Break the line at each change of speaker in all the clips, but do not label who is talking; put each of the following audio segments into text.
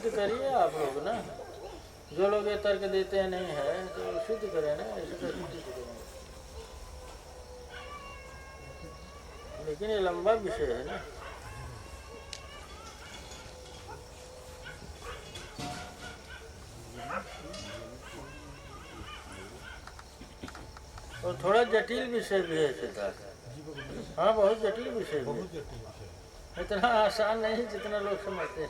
सिद्ध करिए आप लोग ना। जो लोग ये तर्क देते हैं नहीं है तो सिद्ध करें ना, ऐसे कैसे सिद्ध करें। लेकिन ये लंबा विषय है ना। और थोड़ा जटिल विषय भी है सिद्धार्थ। हाँ, बहुत जटिल विषय भी है। इतना आसान नहीं जितना लोग समझते हैं।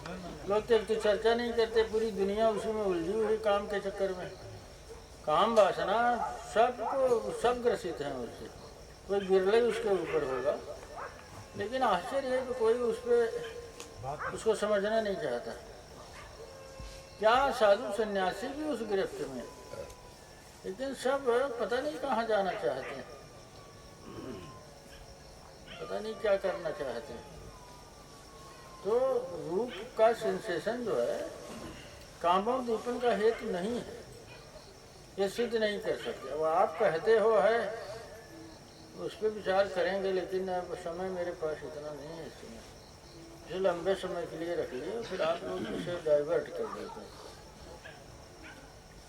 लोग तो चर्चा नहीं करते, पूरी दुनिया उसी में उलझी हुई काम के चक्कर में। काम वासना सब ग्रसित हैं उससे, कोई बिरले उसके ऊपर होगा। लेकिन आश्चर्य है कि कोई उस पर उसको समझना नहीं चाहता। क्या साधु सन्यासी भी उस गिरफ्त में, लेकिन सब पता नहीं कहाँ जाना चाहते हैं, पता नहीं क्या करना चाहते हैं। तो रूप का सेंसेशन जो है कामोद्दीपन का हेतु नहीं है, ये सिद्ध नहीं कर सकते। अब आप कहते हो है, उस पर विचार करेंगे, लेकिन अब समय मेरे पास इतना नहीं है इस समय। जो लंबे समय के लिए रख लिए, फिर आप लोग इसे डाइवर्ट कर देते हैं।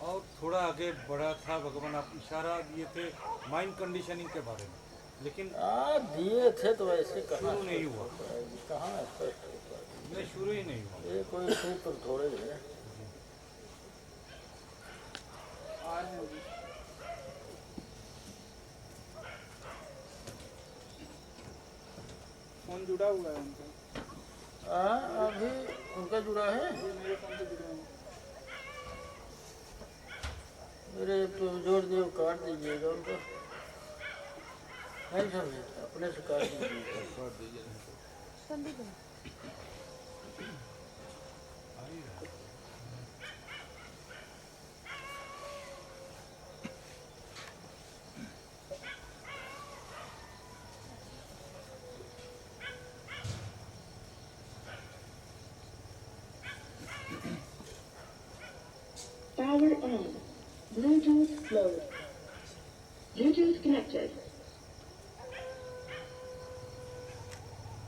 और थोड़ा आगे बढ़ा था भगवान, आप इशारा दिए थे माइंड कंडीशनिंग के बारे में, लेकिन
दिए थे तो ऐसे कहाँ
शुरू नहीं हुआ,
कहाँ स्पष्ट हो पाएगी।
नहीं शुरू ही नहीं हुआ।
ये कोई सूत्र थोड़े है।
फोन जुड़ा हुआ है उनका।
अभी उनका जुड़ा है।
मेरे फोन से जुड़ा है।
मेरे तो जोड़ दियो, काट दीजिएगा उनको। नहीं समझे, अपने से काट दीजिए।
Power on. Bluetooth load. Bluetooth connected.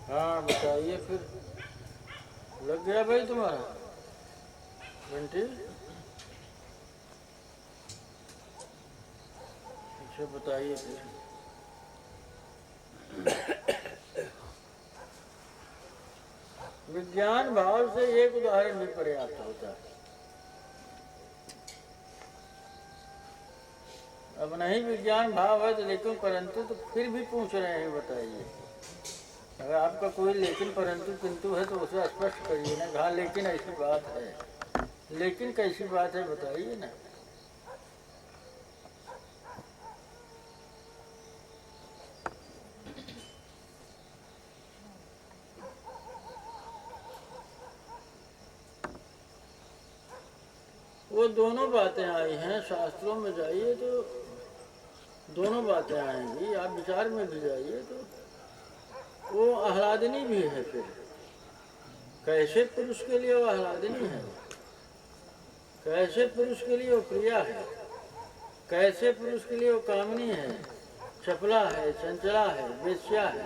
हाँ बताइए फिर, लग गया भाई तुम्हारा घंटी? अच्छा बताइए फिर। विज्ञान भाव से एक उदाहरण भी पर्याप्त होता है। अब नहीं विज्ञान भाव है तो लेकिन परंतु तो फिर भी पूछ रहे हैं, बताइए। अगर आपका कोई लेकिन परंतु किंतु है तो उसे स्पष्ट करिए ना। कहा लेकिन ऐसी बात है, लेकिन कैसी बात है बताइए ना। वो दोनों बातें आई हैं शास्त्रों में, जाइए तो दोनों बातें आएंगी। आप विचार में भी जाइए तो वो आह्लादनी भी है। फिर कैसे पुरुष के लिए वो आह्लादनी है, कैसे पुरुष के लिए वो प्रिया है, कैसे पुरुष के लिए वो कामनी है, चपला है, चंचला है, वेश्या है।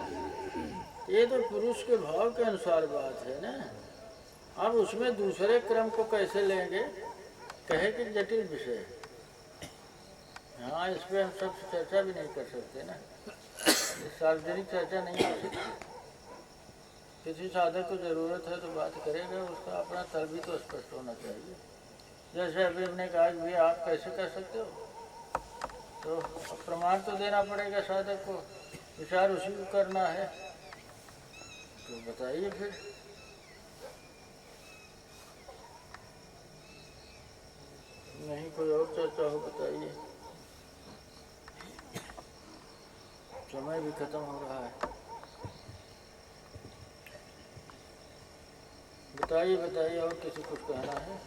ये तो पुरुष के भाव के अनुसार बात है ना। अब उसमें दूसरे क्रम को कैसे लेंगे, कहे कि जटिल विषय है। हाँ, इस पर हम सबसे चर्चा भी नहीं कर सकते ना, सार्वजनिक चर्चा नहीं हो सकती। किसी साधक को ज़रूरत है तो बात करेगा, उसका अपना तल भी तो स्पष्ट होना चाहिए। जैसे अभी हमने कहा कि भैया आप कैसे कर सकते हो, तो प्रमाण तो देना पड़ेगा साधक को, विचार उसी को करना है। तो बताइए फिर। नहीं कोई और चर्चा हो बताइए, समय भी खत्म हो रहा है। बताइए बताइए, और किसी कुछ कहना है?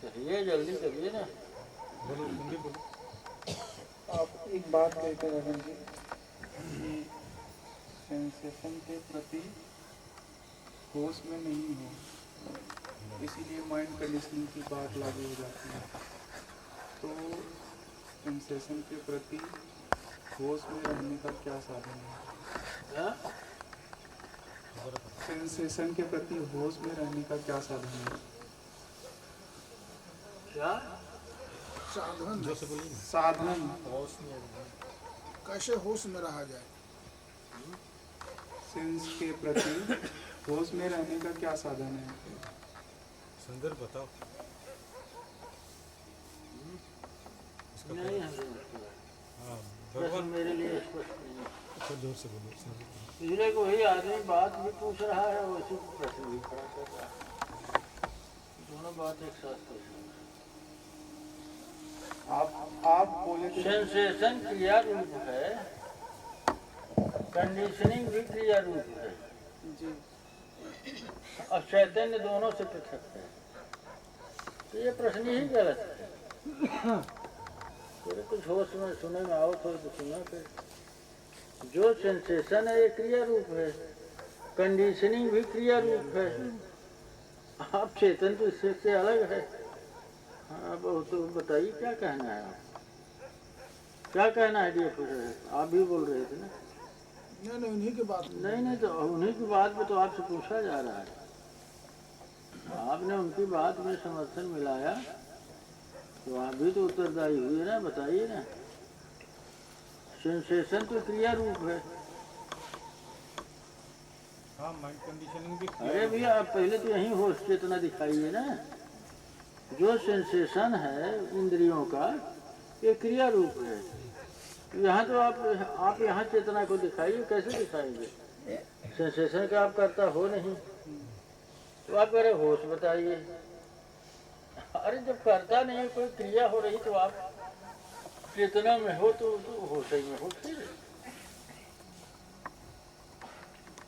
करिए, जल्दी करिए ना।
आप एक बात कहते रहे जी कि सेंसेशन के प्रति होश में नहीं हो, इसीलिए माइंड कंडीशनिंग की बात लागू हो जाती है। तो सेंसेशन के प्रति होश में रहने का क्या साधन है?
हाँ?
सेंसेशन के प्रति होश में रहने का क्या साधन है?
क्या
साधन
साधन
कैसे होश में रहा जाए?
सेंस के प्रति होश में रहने का क्या साधन है?
संदर्भ बताओ।
नहीं हमें
हाँ
प्रश्न
भगवान
मेरे लिए स्पष्ट नहीं है।
थोड़ा जोर से बोलो।
इसलिए को वही आदमी बात भी पूछ रहा है और उसी को प्रश्न भी खड़ा कर रहा है। दोनों बात एक साथ कर रही
आप बोले थे
सेंसेशन क्रिया रूप है, कंडीशनिंग भी क्रिया रूप है
जी।
और चैतन्य दोनों से पृथक है। तो ये प्रश्न ही गलत है। फिर कुछ होश में सुने में आओ तो सुना फिर। जो सेंसेशन है ये क्रिया रूप है, कंडीशनिंग भी क्रिया रूप है। आप चेतन तो इससे से अलग है। हाँ बहुत तो बताइए क्या कहना है आप, क्या कहना है ये पूछ रहे थे? आप भी बोल रहे थे ना?
नहीं उन्हीं की बात
नहीं तो उन्हीं की बात में तो आपसे पूछा जा रहा है। आपने उनकी बात में समर्थन मिलाया तो आप भी तो उत्तरदायी हुए ना। बताइए ना, सेंसेशन तो क्रिया रूप है।
हाँ माइंड कंडीशनिंग भी
अरे भैया आप पहले तो यही होश चेतना दिखाइए ना। जो सेंसेशन है इंद्रियों का ये क्रिया रूप है। यहाँ तो आप यहाँ चेतना को दिखाइए, कैसे दिखाएंगे? सेंसेशन का आप करता हो नहीं तो आप कह रहे होश बताइए। अरे जब करता नहीं कोई क्रिया हो रही तो आप चेतना में हो तो होश ही में हो। फिर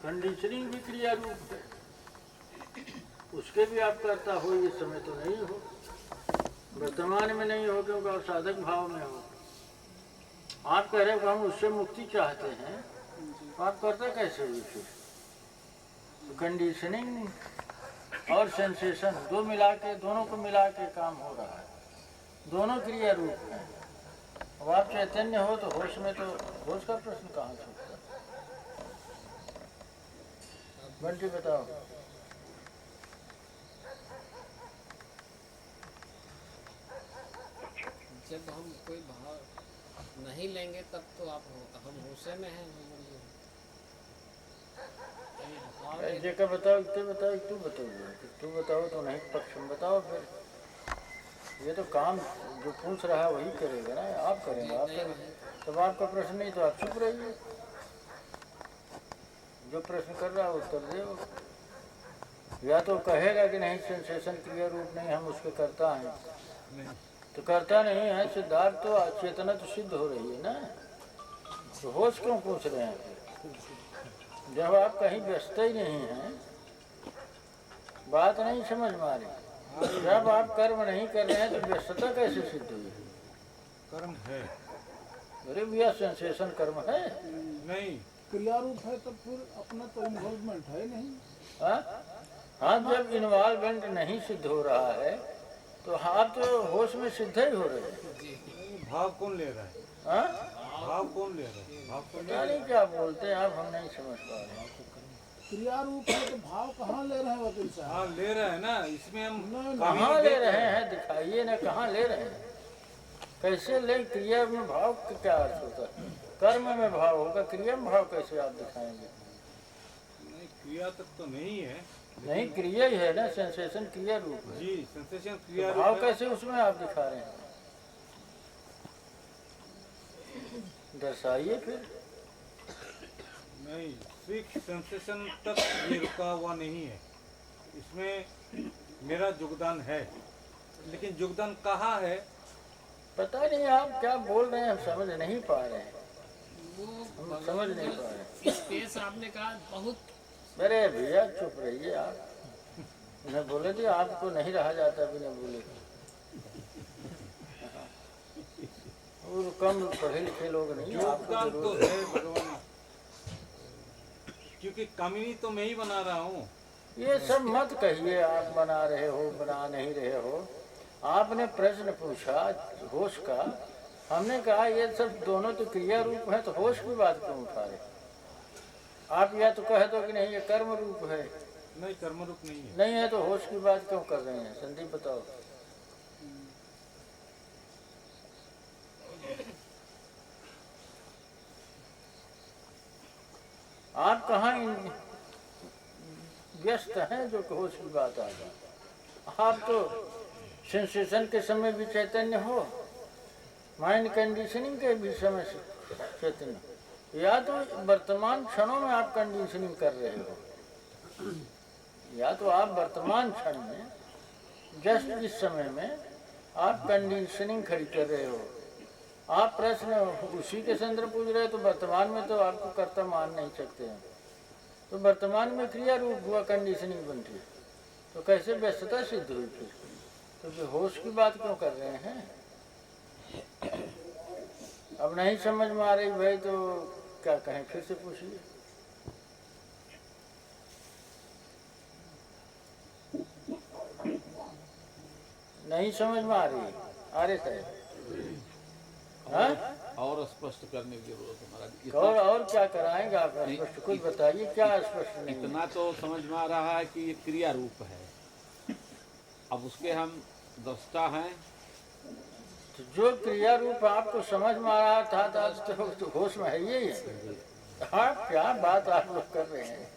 कंडीशनिंग भी क्रिया रूप है, उसके भी आप करता हो इस समय तो नहीं हो, वर्तमान में नहीं हो क्योंकि आप साधक भाव में हो। आप कह रहे हो कि हम उससे मुक्ति चाहते हैं तो आप करते कैसे हो? फिर कंडीशनिंग और सेंसेशन दो मिला के दोनों को मिला के काम हो रहा है, दोनों क्रिया रूप है। अब आप चैतन्य हो तो होश में तो होश का प्रश्न कहाँ से उठता? बंटी बताओ।
जब हम कोई भाव नहीं लेंगे तब तो आप हम होशे में हैं। भाव ले-
जेका बताओ, इतने बताओ, तू बताओ तो नहीं पक्ष में बताओ। फिर ये तो काम जो पूछ रहा है वही करेगा ना, आप करेंगे। आप करेंगे तब आपका प्रश्न नहीं तो आप चुप रहिए। जो प्रश्न कर रहा है उत्तर दे। या तो कहेगा कि नहीं सेंसेशन क्रिया रूप नहीं, हम उसके करता हैं, तो करता नहीं है सिद्धार्थ तो चेतना तो सिद्ध हो रही है ना। तो होश क्यों पूछ रहे हैं? जब आप कहीं व्यस्त ही नहीं हैं, बात नहीं समझ में आ रही। जब आप कर्म नहीं कर रहे हैं तो व्यस्तता कैसे सिद्ध हुई?
कर्म है
अरे भैया सेंसेशन कर्म है।
नहीं।
क्रिया रूप है तो फिर अपना तो इन्वॉल्वमेंट है नहीं।
हाँ जब इन्वॉल्वमेंट नहीं सिद्ध हो रहा है तो आप तो होश में सिद्ध ही हो रहे हैं।
भाव कौन ले रहा है?
हाँ
भाव कौन ले रहा है? भाव कौन ले
पता नहीं क्या बोलते हैं आप, हम नहीं समझ पा रहे हैं।
क्रिया रूप है तो भाव कहाँ ले रहे हैं वकील साहब?
हाँ ले रहा है ना, इसमें हम
कहाँ ले रहे हैं दिखाइए ना, कहाँ ले रहे हैं? कैसे ले? क्रिया में भाव का क्या अर्थ होता है? कर्म में भाव होगा, क्रिया में भाव कैसे आप दिखाएंगे?
नहीं, क्रिया तक तो नहीं है।
नहीं क्रिया ही है ना, सेंसेशन क्रिया रूप है।
जी सेंसेशन क्रिया
भाव
रूप है।
कैसे उसमें आप दिखा रहे हैं? दर्शाइए फिर।
नहीं सिर्फ सेंसेशन तक ये रुका हुआ नहीं है, इसमें मेरा योगदान है, लेकिन योगदान कहाँ है?
पता नहीं आप क्या बोल रहे हैं, हम समझ नहीं पा रहे हैं। हम समझ नहीं पा रहे।
स्पेस आपने कहा बहुत।
अरे भैया चुप रहिए आप। उन्हें बोले थे आपको नहीं रहा जाता बिना बोले। और कम पढ़े लिखे लोग नहीं, आपको
योगदान तो
जरूर
है भगवान, क्योंकि कामिनी तो मैं ही बना रहा हूँ।
ये सब मत कहिए आप बना रहे हो बना नहीं रहे हो। आपने प्रश्न पूछा होश का हमने कहा ये सब दोनों तो क्रिया रूप है, तो होश की बात क्यों उठा रहे? आप या तो कह दो कि नहीं ये कर्म रूप है,
नहीं कर्म रूप नहीं है।
नहीं है तो होश की बात क्यों कर रहे हैं? संदीप बताओ। आप कहाँ व्यस्त हैं जो होश की बात आ जाए? आप तो सेंसेशन के समय भी चैतन्य हो, माइंड कंडीशनिंग के भी समय चैतन्य, या तो वर्तमान क्षणों में आप कंडीशनिंग कर रहे हो, या तो आप वर्तमान क्षण में जस्ट इस समय में आप कंडीशनिंग खड़ी कर रहे हो। आप प्रश्न उसी के संदर्भ पूछ रहे हो, तो वर्तमान में तो आपको कर्ता मान नहीं सकते हैं, तो वर्तमान में क्रिया रूप हुआ कंडीशनिंग बनती, तो कैसे व्यस्तता सिद्ध हुई फिर? तो फिर होश की बात क्यों कर रहे हैं? अब नहीं समझ में आ रही भाई तो क्या कहें, फिर से पूछिए। नहीं समझ में आ रही? अरे साहब हाँ?
और स्पष्ट करने की जरूरत है महाराज।
और क्या कराएंगे आप? स्पष्ट कुछ बताइए, क्या स्पष्ट नहीं?
इतना तो समझ में आ रहा है कि ये क्रिया रूप है, अब उसके हम दृष्टा हैं।
तो जो क्रिया रूप आपको समझ में आ रहा था तो होश में है ही है। आप क्या बात आप लोग कर रहे हैं?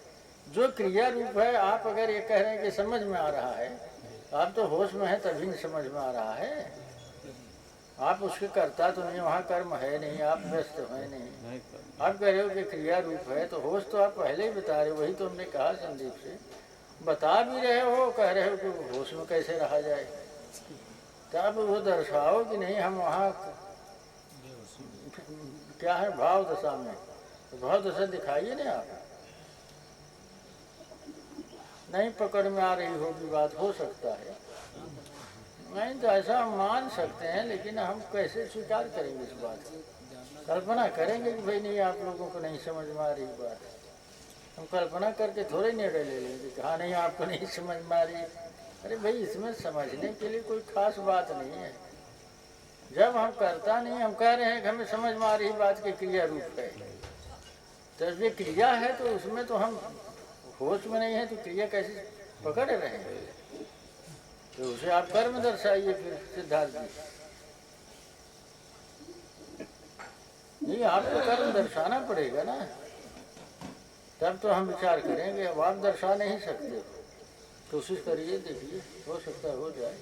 जो क्रिया रूप है, आप अगर ये कह रहे हैं कि समझ में आ रहा है, आप तो होश में है तभी नहीं समझ में आ रहा है। आप उसके करता तो नहीं, वहाँ कर्म है नहीं, आप व्यस्त है नहीं। आप कह रहे हो कि क्रिया रूप है, तो होश तो आप पहले ही बता रहे हो, वही तो हमने कहा संदीप से, बता भी रहे हो, कह रहे हो कि होश में कैसे रहा जाए। तो आप वो दर्शाओ कि नहीं हम वहाँ क्या है भाव दशा में, तो भाव दशा दिखाइए ना आप। नहीं पकड़ में आ रही होगी बात, हो सकता है, नहीं तो ऐसा मान सकते हैं, लेकिन हम कैसे स्वीकार करेंगे इस बात को? कल्पना करेंगे कि भाई नहीं आप लोगों को नहीं समझ में आ रही बात, हम कल्पना करके थोड़े निर्णय ले लेंगे कि हाँ नहीं आपको नहीं समझ में आ रही। अरे भाई इसमें समझने के लिए कोई खास बात नहीं है। जब हम करता नहीं, हम कह रहे हैं कि हमें समझ में आ रही बात की क्रिया रूप है, तो ये क्रिया है तो उसमें तो हम होश में नहीं है, तो क्रिया कैसे पकड़ रहे हैं? तो उसे आप कर्म दर्शाइए फिर सिद्धार्थ जी। नहीं, आपको कर्म दर्शाना पड़ेगा ना, तब तो हम विचार करेंगे। अब आप दर्शा नहीं सकते, कोशिश करिए, देखिए हो सकता है हो जाए।